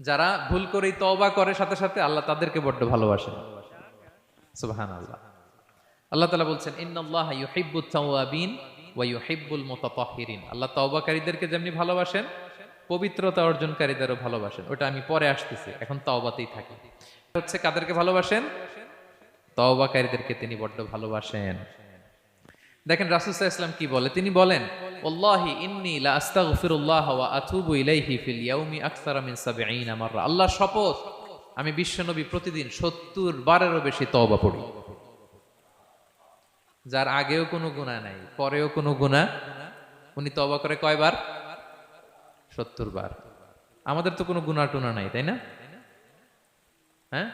যারা ভুল করেই তওবা করে সাথে সাথে আল্লাহ তাদেরকে বড্ড ভালোবাসেন। সুবহানাল্লাহ। আল্লাহ তাআলা বলছেন ইন্নাল্লাহা ইউহিব্বুত তাওয়াবিন ওয়া ইউহিব্বুল মুতাতাহহিরিন। আল্লাহ তওবাকারীদেরকে যেমনি ভালোবাসেন, পবিত্রতা অর্জনকারীদেরও ভালোবাসেন। ওটা আমি পরে আসতেছি, এখন তওবাতেই থাকি। হচ্ছে কাদেরকে ভালোবাসেন? তওবাকারীদেরকে তিনি বড্ড ভালোবাসেন। দেখেন রাসূল সাল্লাল্লাহু আলাইহি ওয়াসাল্লাম কি বলে, তিনি বলেন ওয়াল্লাহি ইন্নী লা আস্তাগফিরুল্লাহ ওয়া আতুবু ইলাইহি ফিল ইয়াউমি আকসারা মিন ৭০ মাররা। আল্লাহর শপথ, আমি বিশ্বনবী প্রতিদিন ৭০ বারেরও বেশি তওবা পড়ি। যার আগেও কোনো গুনাহ নাই, পরেও কোনো গুনাহ, উনি তওবা করে কয়বার? ৭০ বার। আমাদের তো কোনো গুনাহ টুনা নাই, তাই না? হ্যাঁ,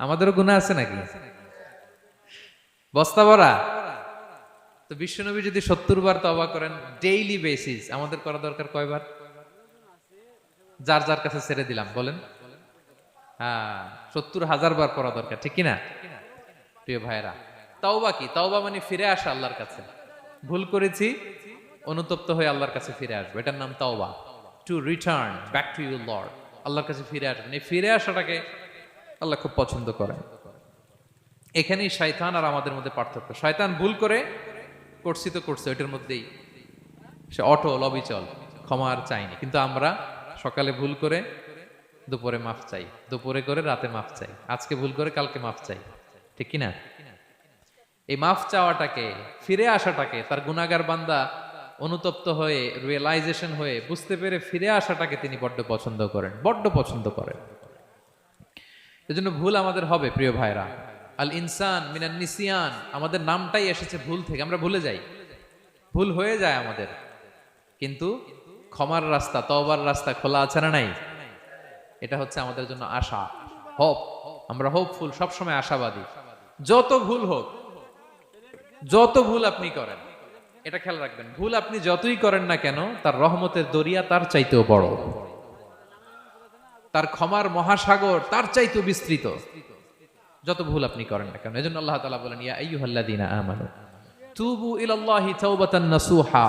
আমাদেরও গুনাহ আছে নাকি? বস্তা ভরা। তো বিশ্বনবী যদি ৭০ বার তওবা করেন ডেইলি বেসিস, আমাদের করা দরকার কয়বার? যার যার কাছে ছেড়ে দিলাম, বলেন। হ্যাঁ, ৭০,০০০ বার করা দরকার, ঠিক কিনা প্রিয় ভাইরা? তাওবা কি? তাওবা মানে ফিরে আসা আল্লাহর কাছে। ভুল করেছি, অনুতপ্ত হয়ে আল্লাহর কাছে ফিরে আসবো, এটার নাম তাওবা। To return back to your Lord, আল্লাহর কাছে ফিরে আসবেন। এই ফিরে আসাটাকে আল্লাহ খুব পছন্দ করেন। এখানেই শয়তান আর আমাদের মধ্যে পার্থক্য। শয়তান ভুল করে করছি তো করছে, ওইটার মধ্যেই সে অটল অবিচল, ক্ষমা আর চাইনি। কিন্তু আমরা সকালে ভুল করে দুপুরে মাফ চাই, দুপুরে করে রাতে মাফ চাই, আজকে ভুল করে কালকে মাফ চাই, ঠিক কিনা? এই মাফ চাওয়াটাকে, ফিরে আসাটাকে, তার গুনাহগার বান্দা অনুতপ্ত হয়ে, রিয়েলাইজেশন হয়ে, বুঝতে পেরে ফিরে আসাটাকে তিনি বড্ড পছন্দ করেন, বড্ড পছন্দ করেন। এজন্য ভুল আমাদের হবে প্রিয় ভাইরা। আল ইনসান মিনান নিসিয়ান, আমাদের নামটাই এসেছে ভুল থেকে, আমরা ভুলে যাই, ভুল হয়ে যায় আমাদের। কিন্তু ক্ষমার রাস্তা, তওবার রাস্তা খোলা আছে না নাই? এটা হচ্ছে আমাদের জন্য আশা, হোপ। আমরা হোপফুল, সবসময় আশাবাদী। যত ভুল হোক, যত ভুল আপনি করেন, এটা খেয়াল রাখবেন, ভুল আপনি যতই করেন না কেন, তার রহমতের দরিয়া তার চাইতেও বড়, তার ক্ষমার মহাসাগর তার চাইতেও বিস্তৃত, যত ভুল আপনি করেন না কেন। এজন্য আল্লাহ তাআলা বলেন ইয়া আইয়ুহাল্লাযীনা আমানু তুবু ইলাল্লাহি তাওবাতান নাসুহা।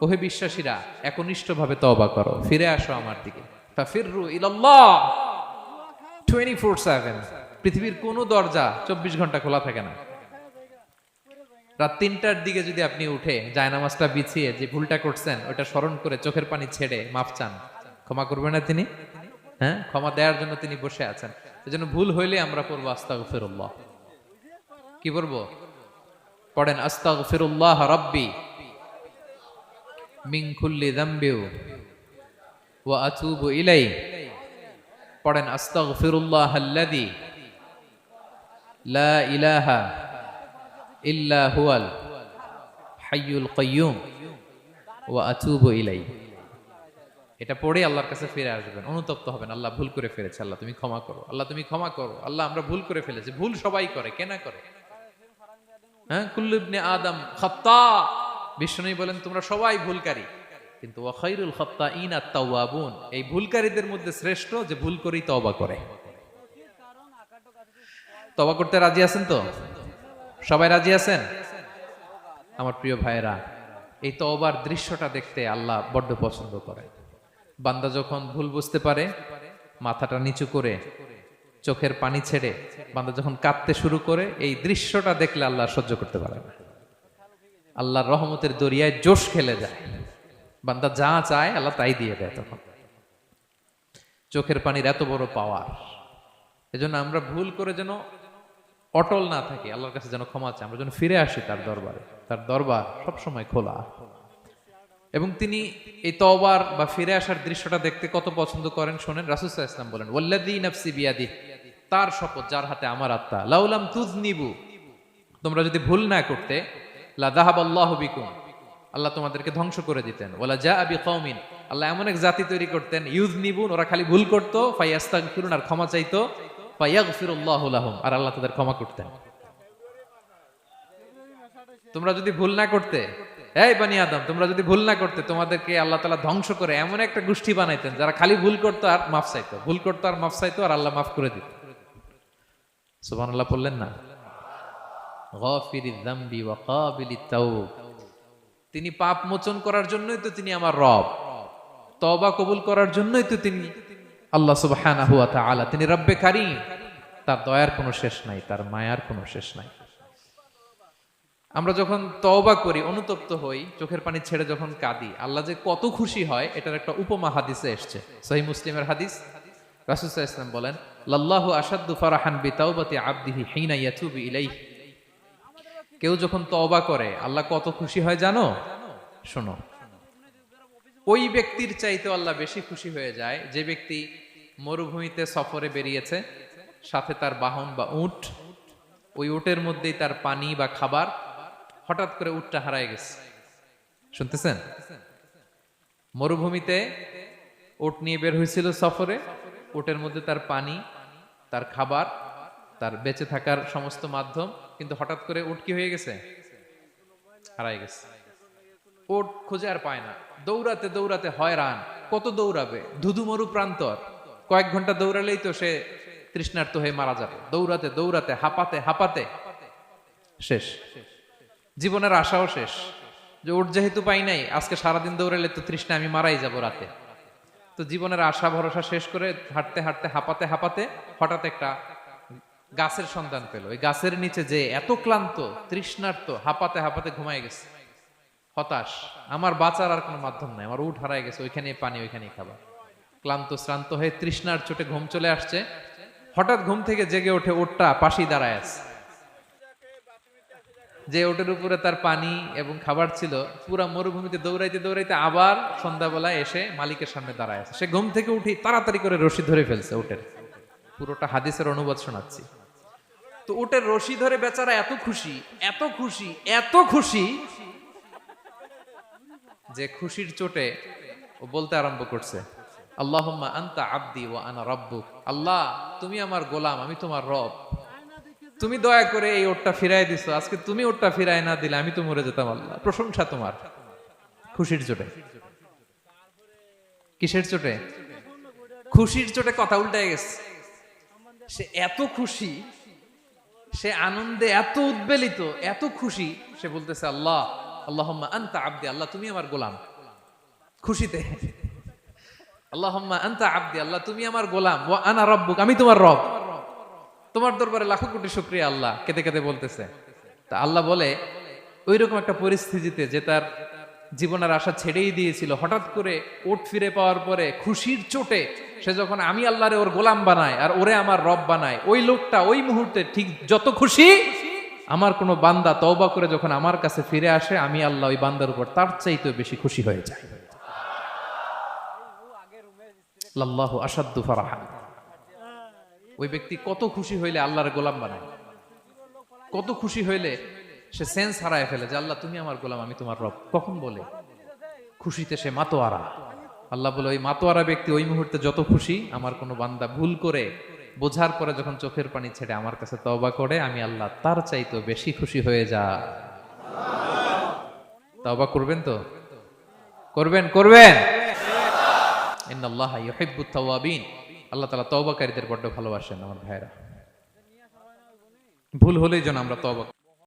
ওহে বিশ্বাসীরা, একনিষ্ঠভাবে তওবা করো, ফিরে আসো আমার দিকে। ফাফিররু ইলাল্লাহ 24/7। পৃথিবীর কোনো দরজা 24 ঘন্টা খোলা থাকে না। রাত ৩টার দিকে যদি আপনি উঠে জায়নামাজটা বিছিয়ে যে ভুলটা করছেন ওটা স্মরণ করে চোখের পানি ছেড়ে মাফ চান, ক্ষমা করবেন না তিনি? হ্যাঁ, ক্ষমা দেওয়ার জন্য তিনি বসে আছেন। এজন্য ভুল হইলে আমরা পড়বো আস্তাগফিরুল্লাহ। কি পড়বো? পড়েন আস্তাগফিরুল্লাহ রাব্বি মিন কুল্লি যামবি ওয়া আতুবু ইলাইহি। পড়েন আস্তাগফিরুল্লাহাল্লাযী লা ইলাহা ইল্লা হুয়াল হাইয়ুল কাইয়্যুম ওয়া আতুবু ইলাইহি। এটা পড়ে আল্লাহর কাছে ফিরে আসবেন, অনুতপ্ত হবেন, আল্লাহ ভুল করে ফেলেছে, আল্লাহ তুমি ক্ষমা করো, আল্লাহ তুমি ক্ষমা করো, আল্লাহ আমরা ভুল করে ফেলেছি। ভুল সবাই করে, কে না করে? হ্যাঁ, কুল্লু ইবনে আদম খাত্তা। বিষ্ণু বলেন তোমরা সবাই ভুলকারী, কিন্তু ওয়া খায়রুল খাত্তাইন আত-তাওয়াবুন, এই ভুলকারীদের মধ্যে শ্রেষ্ঠ যে ভুল করেই তওবা করে। তওবা করতে রাজি আছেন তো? সবাই রাজি আছেন? আমার প্রিয় ভাইয়েরা, এই তওবার দৃশ্যটা দেখতে আল্লাহ বড্ড পছন্দ করে। বান্দা যখন ভুল বুঝতে পারে, মাথাটা নিচু করে চোখের পানি ছেড়ে বান্দা যখন কাঁদতে শুরু করে, এই দৃশ্যটা দেখলে আল্লাহ সহ্য করতে পারে না। আল্লাহর রহমতের দরিয়ায় জোশ খেলে যায়, বান্দা যা চায় আল্লাহ তাই দিয়ে দেয়। তখন চোখের পানির এত বড় পাওয়ার। এজন্য আমরা ভুল করে যেন অটল না থাকি, আল্লাহর কাছে যেন ক্ষমা চাই, আমরা যেন ফিরে আসি তার দরবারে। তার দরবার সবসময় খোলা। এবং তিনি এই তওবার বা ফিরে আসার দৃশ্যটা দেখতে কত পছন্দ করেন শোনেন। রাসূল সাল্লাল্লাহু আলাইহি ওয়াসাল্লাম বলেন ওয়াল্লাযী নাফসি বিয়াদিহি, তার শপথ যার হাতে আমার আত্মা, লাউলাম তুযনিবু, তোমরা যদি ভুল না করতে, লা যাহাবাল্লাহু বিকুম, আল্লাহ তোমাদেরকে ধ্বংস করে দিতেন। ওয়ালা জাআ বিকওমিন, আল্লাহ এমন এক জাতি তৈরি করতেন, ইউযনিবুন, ওরা খালি ভুল করত, ফায়াস্তাগফিরুন, আর ক্ষমা চাইতো, ফায়াগফিরুল্লাহু লাহুম, আর আল্লাহ তাদের ক্ষমা করতেন। তোমরা যদি ভুল না করতে, এই বনি আদম, তোমরা যদি ভুল না করতে, তোমাদেরকে আল্লাহ তাআলা ধ্বংস করে এমন একটা গোষ্ঠী বানাইতেন যারা খালি ভুল করতো আর মাফ চাইতো, ভুল করতো আর মাফ চাইতো, আর আল্লাহ মাফ করে দিত। সুবহানাল্লাহ বললেন না? গাফিরিয যামবি ওয়া কাবিলিত তাওব, তিনি পাপ মোচন করার জন্যই তো তিনি আমার রব। তওবা কবুল করার জন্যই তো তিনি আল্লাহ সুবহানাহু ওয়া তাআলা, তিনি রব্বে কারীম, তার দয়ার কোনো শেষ নাই, তার মায়ার কোনো শেষ নাই। আমরা যখন তওবা করি, অনুতপ্ত হই, চোখের পানি ছেড়ে যখন কাঁদি, আল্লাহ যে কত খুশি হয় এটার একটা উপমা হাদিসে এসেছে, সহিহ মুসলিমের হাদিস। রাসূল সাল্লাল্লাহু আলাইহি ওয়াসাল্লাম বলেন, লাল্লাহু আশাদ্দু ফারাহান বিতাওবাতি আবদিহি হিনা ইয়াতুবু ইলাইহি। কেউ যখন তওবা করে আল্লাহ কত খুশি হয় জানো? শোনো, ওই ব্যক্তির চাইতে আল্লাহ বেশি খুশি হয়ে যায় যে ব্যক্তি মরুভূমিতে সফরে বেরিয়েছে, সাথে তার বাহন বা উট, ওই উটের মধ্যেই তার পানি বা খাবার, হঠাৎ করে উটটা হারায় গেছে। শুনতেছেন? মরুভূমিতে উট নিয়ে বের হয়েছিল সফরে, উটের মধ্যে তার পানি, তার খাবার, তার বেঁচে থাকার সমস্ত মাধ্যম, কিন্তু হঠাৎ করে উট কি হয়ে গেছে? হারায় গেছে। উট খুঁজে আর পায় না, দৌড়াতে দৌড়াতে হয়রান। কত দৌড়াবে? ধুধু মরু প্রান্তর, কয়েক ঘন্টা দৌড়ালেই তো সে তৃষ্ণার্ত হয়ে মারা যাবে। দৌড়াতে দৌড়াতে হাঁপাতে হাঁপাতে শেষ, জীবনের আশাও শেষ, যে উট যেহেতু পাই নাই, আজকে সারাদিন দৌড়ালে তো তৃষ্ণা আমি মারাই যাব রাতে। তো জীবনের আশা ভরসা শেষ করে হাঁটতে হাঁটতে হাঁপাতে হাঁপাতে হঠাৎ একটা গাছের সন্ধান পেল। ওই গাছের নিচে যে এত ক্লান্ত, তৃষ্ণার্ত, হাঁপাতে হাঁপাতে ঘুমায় গেছে, হতাশ, আমার বাঁচার আর কোনো মাধ্যম নাই, আমার উট হারায় গেছে, ওইখানে পানি, ওইখানেই খাবার। ক্লান্ত শ্রান্ত হয়ে তৃষ্ণার চোটে ঘুম চলে আসছে। হঠাৎ ঘুম থেকে জেগে ওঠে, উটটা পাশেই দাঁড়ায় আছে। যে ওটের উপরে তার পানি এবং খাবার ছিল, পুরা মরুভূমিতে দৌড়াইতে দৌড়াইতে আবার সন্ধ্যাবেলায় এসে মালিকের সামনে দাঁড়ায় আছে। সে ঘুম থেকে উঠি তাড়াতাড়ি করে রশি ধরে ফেলছে উটের। পুরোটা হাদিসের অনুবাদ শোনাচ্ছি। তো উটের রশি ধরে বেচারা এত খুশি, এত খুশি, এত খুশি, যে খুশির চোটে ও বলতে আরম্ভ করছে, আল্লাহুম্মা আনতা আবদি ওয়া আনা রাব্বুক। আল্লাহ, তুমি আমার গোলাম, আমি তোমার রব। তুমি দয়া করে এই ওটটা ফিরাই দিছো, আজকে তুমি ওটটা ফিরাই না দিলে আমি তো মরে যেতাম। আল্লাহ, প্রশংসা তোমার। খুশির চোটে। কিসের চোটে? খুশির চোটে কথা উল্টায় গেছে। সে এত খুশি, সে আনন্দে এত উদ্বেলিত, এত খুশি, সে বলতেছে আল্লাহ, আল্লাহুম্মা আনতা আবদি, আল্লাহ তুমি আমার গোলাম। খুশিতে আল্লাহুম্মা আনতা আবদি, আল্লাহ তুমি আমার গোলাম, ওয়া আনা রাব্বুক, আমি তোমার রব। তোমার দরবারে লাখো কোটি শুকরিয়া। আল্লাহ কেঁদে কেঁদে বলতেছে। তা আল্লাহ বলে, ওইরকম একটা পরিস্থিতিতে যে তার জীবনের আশা ছেড়েই দিয়েছিল, হঠাৎ করে ওট ফিরে পাওয়ার পরে খুশির চোটে সে যখন আমি আল্লাহরে ওর গোলাম বানায় আর ওরে আমার রব বানায়, ওই লোকটা ওই মুহূর্তে ঠিক যত খুশি, আমার কোনো বান্দা তওবা করে যখন আমার কাছে ফিরে আসে, আমি আল্লাহ ওই বান্দার উপর তার চাইতে বেশি খুশি হয়ে যায়। লাল্লাহু আশাদ্দু ফারাহান। ওই ব্যক্তি কত খুশি হইলে আল্লাহর গোলাম বানায়, কত খুশি হইলে সে সেন্স হারায় ফেলে যে আল্লাহ তুমি আমার গোলাম, আমি তোমার রব। কখন বলে? খুশিতে সে মাতোয়ারা। আল্লাহ বলে, ওই মাতোয়ারা ব্যক্তি ওই মুহূর্তে যত খুশি, আমার কোনো বান্দা ভুল করে বোঝার পরে যখন চোখের পানি ছেড়ে আমার কাছে তওবা করে, আমি আল্লাহ তার চাইতে বেশি খুশি হয়ে যা। তওবা করবেন তো? করবেন? করবেন? ইন্নাল্লাহা ইউহিব্বুত তাওয়াবিন। আল্লাহ তাআলা তওবাকারীদের বড় ভালোবাসেন। আমার ভাইরা, ভুল হলেই যেন আমরা তওবা